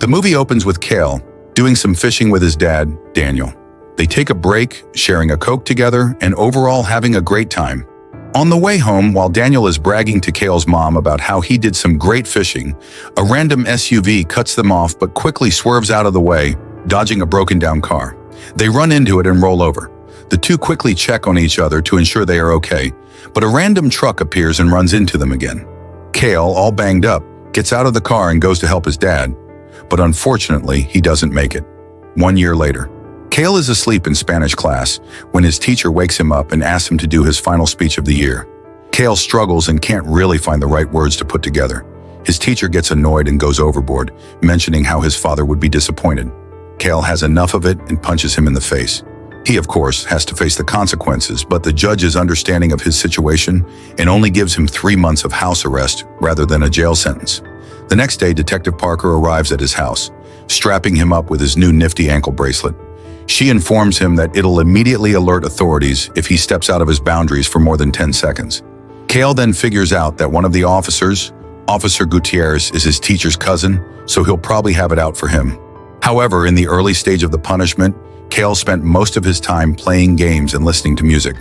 The movie opens with Kell doing some fishing with his dad, Daniel. They take a break, sharing a Coke together, and overall having a great time. On the way home, while Daniel is bragging to Kell's mom about how he did some great fishing, a random SUV cuts them off but quickly swerves out of the way, dodging a broken-down car. They run into it and roll over. The two quickly check on each other to ensure they are okay, but a random truck appears and runs into them again. Kell, all banged up, gets out of the car and goes to help his dad, but unfortunately, he doesn't make it. 1 year later, Kell is asleep in Spanish class when his teacher wakes him up and asks him to do his final speech of the year. Kell struggles and can't really find the right words to put together. His teacher gets annoyed and goes overboard, mentioning how his father would be disappointed. Kell has enough of it and punches him in the face. He, of course, has to face the consequences, but the judge is understanding of his situation and only gives him 3 months of house arrest rather than a jail sentence. The next day, Detective Parker arrives at his house, strapping him up with his new nifty ankle bracelet. She informs him that it'll immediately alert authorities if he steps out of his boundaries for more than 10 seconds. Kell then figures out that one of the officers, Officer Gutierrez, is his teacher's cousin, so he'll probably have it out for him. However, in the early stage of the punishment, Kell spent most of his time playing games and listening to music.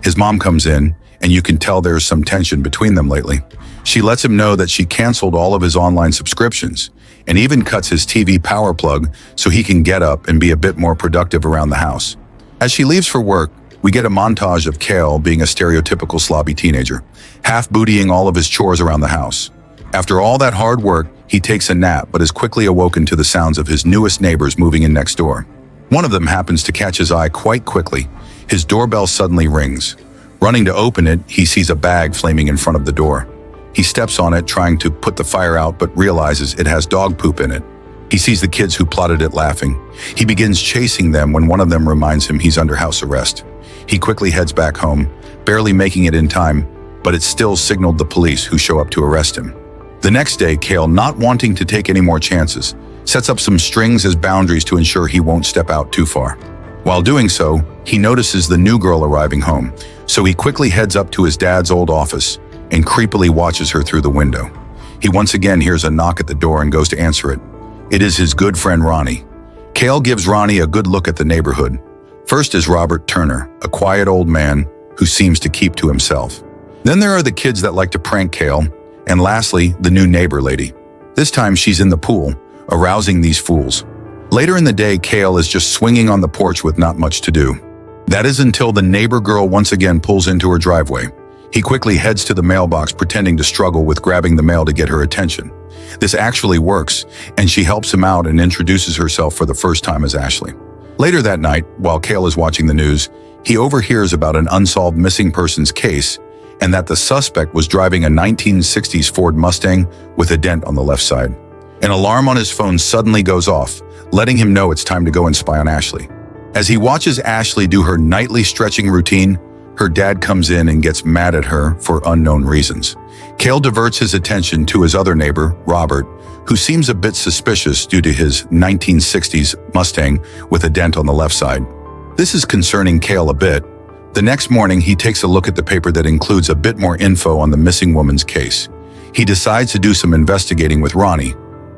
His mom comes in, and you can tell there's some tension between them lately. She lets him know that she canceled all of his online subscriptions and even cuts his TV power plug so he can get up and be a bit more productive around the house. As she leaves for work, we get a montage of Kell being a stereotypical slobby teenager, half-bootying all of his chores around the house. After all that hard work, he takes a nap but is quickly awoken to the sounds of his newest neighbors moving in next door. One of them happens to catch his eye quite quickly. His doorbell suddenly rings. Running to open it, he sees a bag flaming in front of the door. He steps on it, trying to put the fire out, but realizes it has dog poop in it. He sees the kids who plotted it laughing. He begins chasing them when one of them reminds him he's under house arrest. He quickly heads back home, barely making it in time, but it still signaled the police, who show up to arrest him. The next day, Kell, not wanting to take any more chances, sets up some strings as boundaries to ensure he won't step out too far. While doing so, he notices the new girl arriving home, so he quickly heads up to his dad's old office and creepily watches her through the window. He once again hears a knock at the door and goes to answer it. It is his good friend Ronnie. Kell gives Ronnie a good look at the neighborhood. First is Robert Turner, a quiet old man who seems to keep to himself. Then there are the kids that like to prank Kell, and lastly, the new neighbor lady. This time she's in the pool, arousing these fools. Later in the day, Kell is just swinging on the porch with not much to do. That is until the neighbor girl once again pulls into her driveway. He quickly heads to the mailbox, pretending to struggle with grabbing the mail to get her attention. This actually works, and she helps him out and introduces herself for the first time as Ashley. Later that night, while Kell is watching the news, he overhears about an unsolved missing persons case and that the suspect was driving a 1960s Ford Mustang with a dent on the left side. An alarm on his phone suddenly goes off, letting him know it's time to go and spy on Ashley. As he watches Ashley do her nightly stretching routine, her dad comes in and gets mad at her for unknown reasons. Kell diverts his attention to his other neighbor, Robert, who seems a bit suspicious due to his 1960s Mustang with a dent on the left side. This is concerning Kell a bit. The next morning, he takes a look at the paper that includes a bit more info on the missing woman's case. He decides to do some investigating with Ronnie.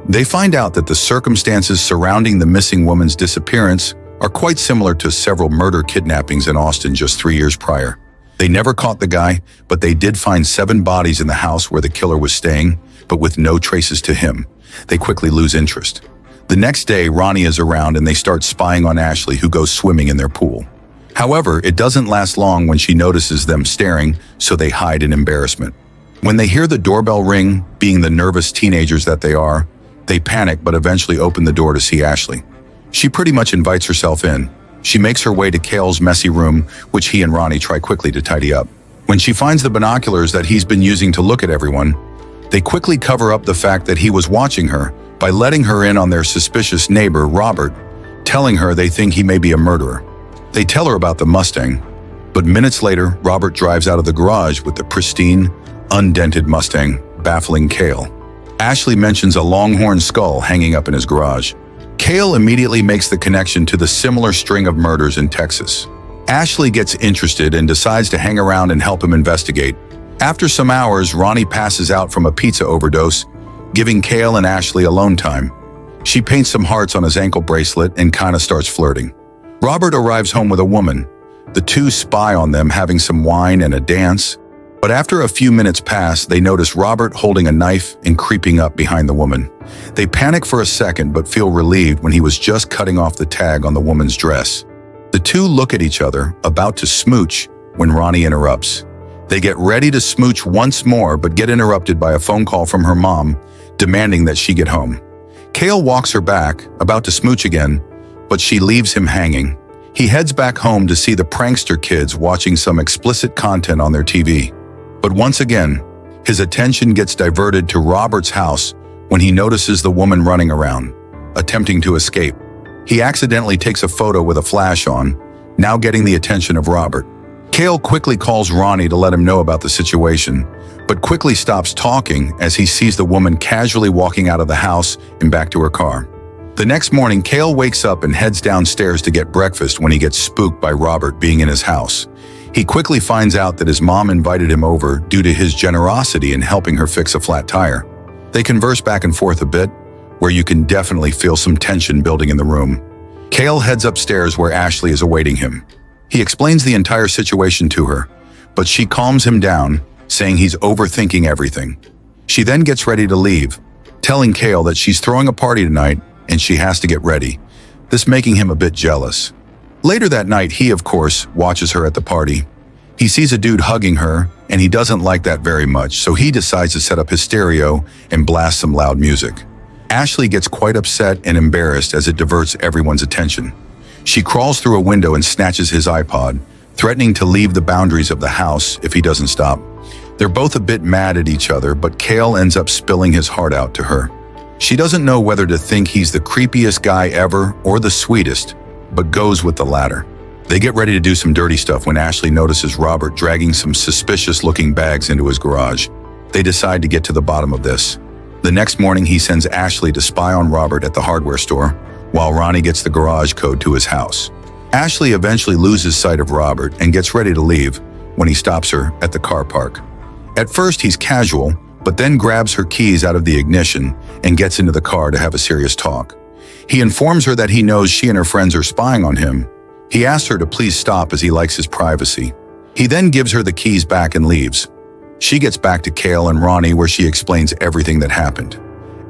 They find out that the circumstances surrounding the missing woman's disappearance are quite similar to several murder kidnappings in Austin just 3 years prior. They never caught the guy, but they did find 7 bodies in the house where the killer was staying, but with no traces to him. They quickly lose interest. The next day, Ronnie is around and they start spying on Ashley, who goes swimming in their pool. However, it doesn't last long when she notices them staring, so they hide in embarrassment. When they hear the doorbell ring, being the nervous teenagers that they are, they panic but eventually open the door to see Ashley. She pretty much invites herself in. She makes her way to Kell's messy room, which he and Ronnie try quickly to tidy up. When she finds the binoculars that he's been using to look at everyone, they quickly cover up the fact that he was watching her by letting her in on their suspicious neighbor, Robert, telling her they think he may be a murderer. They tell her about the Mustang, but minutes later, Robert drives out of the garage with the pristine, undented Mustang, baffling Kell. Ashley mentions a longhorn skull hanging up in his garage. Kell immediately makes the connection to the similar string of murders in Texas. Ashley gets interested and decides to hang around and help him investigate. After some hours, Ronnie passes out from a pizza overdose, giving Kell and Ashley alone time. She paints some hearts on his ankle bracelet and kinda starts flirting. Robert arrives home with a woman. The two spy on them having some wine and a dance, but after a few minutes pass, they notice Robert holding a knife and creeping up behind the woman. They panic for a second but feel relieved when he was just cutting off the tag on the woman's dress. The two look at each other, about to smooch, when Ronnie interrupts. They get ready to smooch once more but get interrupted by a phone call from her mom, demanding that she get home. Kell walks her back, about to smooch again, but she leaves him hanging. He heads back home to see the prankster kids watching some explicit content on their TV. But once again, his attention gets diverted to Robert's house when he notices the woman running around, attempting to escape. He accidentally takes a photo with a flash on, now getting the attention of Robert. Kell quickly calls Ronnie to let him know about the situation, but quickly stops talking as he sees the woman casually walking out of the house and back to her car. The next morning, Kell wakes up and heads downstairs to get breakfast when he gets spooked by Robert being in his house. He quickly finds out that his mom invited him over due to his generosity in helping her fix a flat tire. They converse back and forth a bit, where you can definitely feel some tension building in the room. Kell heads upstairs where Ashley is awaiting him. He explains the entire situation to her, but she calms him down, saying he's overthinking everything. She then gets ready to leave, telling Kell that she's throwing a party tonight and she has to get ready, this making him a bit jealous. Later that night, he, of course, watches her at the party. He sees a dude hugging her, and he doesn't like that very much, so he decides to set up his stereo and blast some loud music. Ashley gets quite upset and embarrassed as it diverts everyone's attention. She crawls through a window and snatches his iPod, threatening to leave the boundaries of the house if he doesn't stop. They're both a bit mad at each other, but Kell ends up spilling his heart out to her. She doesn't know whether to think he's the creepiest guy ever or the sweetest, but goes with the latter. They get ready to do some dirty stuff when Ashley notices Robert dragging some suspicious-looking bags into his garage. They decide to get to the bottom of this. The next morning, he sends Ashley to spy on Robert at the hardware store, while Ronnie gets the garage code to his house. Ashley eventually loses sight of Robert and gets ready to leave when he stops her at the car park. At first, he's casual, but then grabs her keys out of the ignition and gets into the car to have a serious talk. He informs her that he knows she and her friends are spying on him. He asks her to please stop as he likes his privacy. He then gives her the keys back and leaves. She gets back to Kell and Ronnie where she explains everything that happened.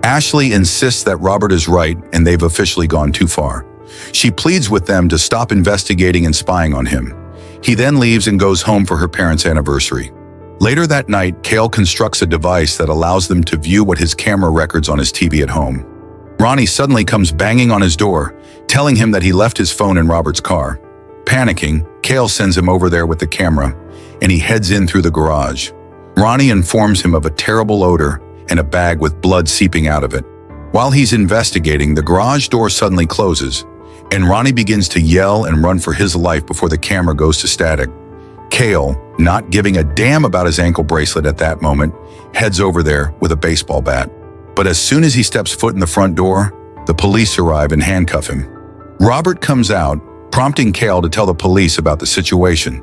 Ashley insists that Robert is right and they've officially gone too far. She pleads with them to stop investigating and spying on him. He then leaves and goes home for her parents' anniversary. Later that night, Kell constructs a device that allows them to view what his camera records on his TV at home. Ronnie suddenly comes banging on his door, telling him that he left his phone in Robert's car. Panicking, Kell sends him over there with the camera, and he heads in through the garage. Ronnie informs him of a terrible odor and a bag with blood seeping out of it. While he's investigating, the garage door suddenly closes, and Ronnie begins to yell and run for his life before the camera goes to static. Kell, not giving a damn about his ankle bracelet at that moment, heads over there with a baseball bat. But as soon as he steps foot in the front door, the police arrive and handcuff him. Robert comes out, prompting Kell to tell the police about the situation.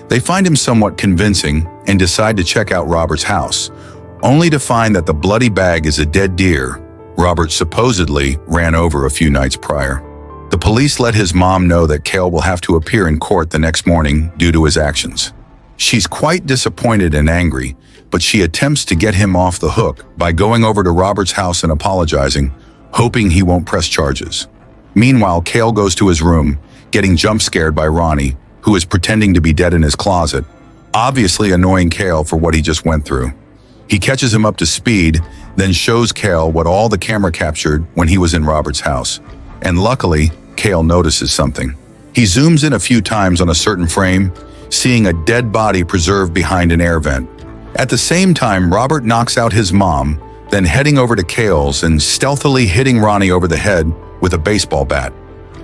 They find him somewhat convincing and decide to check out Robert's house, only to find that the bloody bag is a dead deer Robert supposedly ran over a few nights prior. The police let his mom know that Kell will have to appear in court the next morning due to his actions. She's quite disappointed and angry, but she attempts to get him off the hook by going over to Robert's house and apologizing, hoping he won't press charges. Meanwhile, Kell goes to his room, getting jump-scared by Ronnie, who is pretending to be dead in his closet, obviously annoying Kell for what he just went through. He catches him up to speed, then shows Kell what all the camera captured when he was in Robert's house. And luckily, Kell notices something. He zooms in a few times on a certain frame, seeing a dead body preserved behind an air vent. At the same time, Robert knocks out his mom, then heading over to Kell's and stealthily hitting Ronnie over the head with a baseball bat.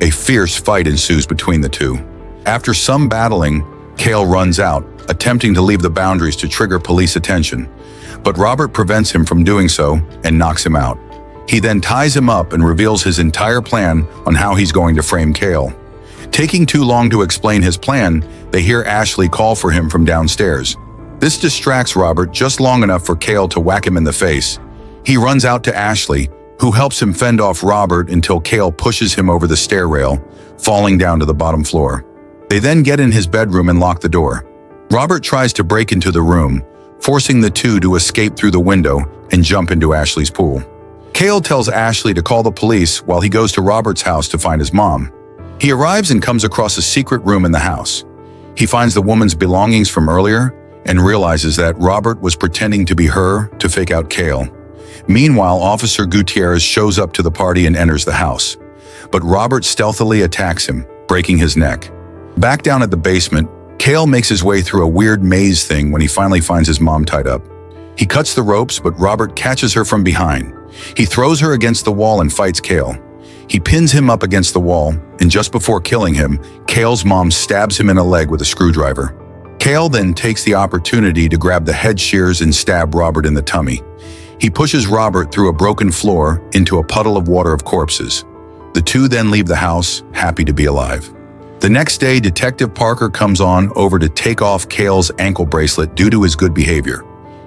A fierce fight ensues between the two. After some battling, Kell runs out, attempting to leave the boundaries to trigger police attention, but Robert prevents him from doing so and knocks him out. He then ties him up and reveals his entire plan on how he's going to frame Kell. Taking too long to explain his plan, they hear Ashley call for him from downstairs. This distracts Robert just long enough for Kell to whack him in the face. He runs out to Ashley, who helps him fend off Robert until Kell pushes him over the stair rail, falling down to the bottom floor. They then get in his bedroom and lock the door. Robert tries to break into the room, forcing the two to escape through the window and jump into Ashley's pool. Kell tells Ashley to call the police while he goes to Robert's house to find his mom. He arrives and comes across a secret room in the house. He finds the woman's belongings from earlier and realizes that Robert was pretending to be her to fake out Kell. Meanwhile, Officer Gutierrez shows up to the party and enters the house. But Robert stealthily attacks him, breaking his neck. Back down at the basement, Kell makes his way through a weird maze thing when he finally finds his mom tied up. He cuts the ropes, but Robert catches her from behind. He throws her against the wall and fights Kell. He pins him up against the wall, and just before killing him, Kell's mom stabs him in the leg with a screwdriver. Kell then takes the opportunity to grab the head shears and stab Robert in the tummy. He pushes Robert through a broken floor into a puddle of water of corpses. The two then leave the house, happy to be alive. The next day, Detective Parker comes on over to take off Kell's ankle bracelet due to his good behavior.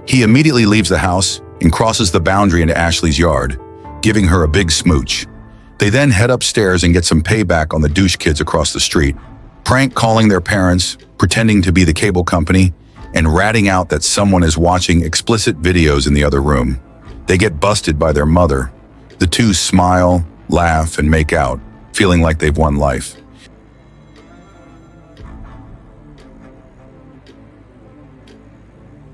He immediately leaves the house and crosses the boundary into Ashley's yard, giving her a big smooch. They then head upstairs and get some payback on the douche kids across the street, prank calling their parents, pretending to be the cable company, and ratting out that someone is watching explicit videos in the other room. They get busted by their mother. The two smile, laugh, and make out, feeling like they've won life.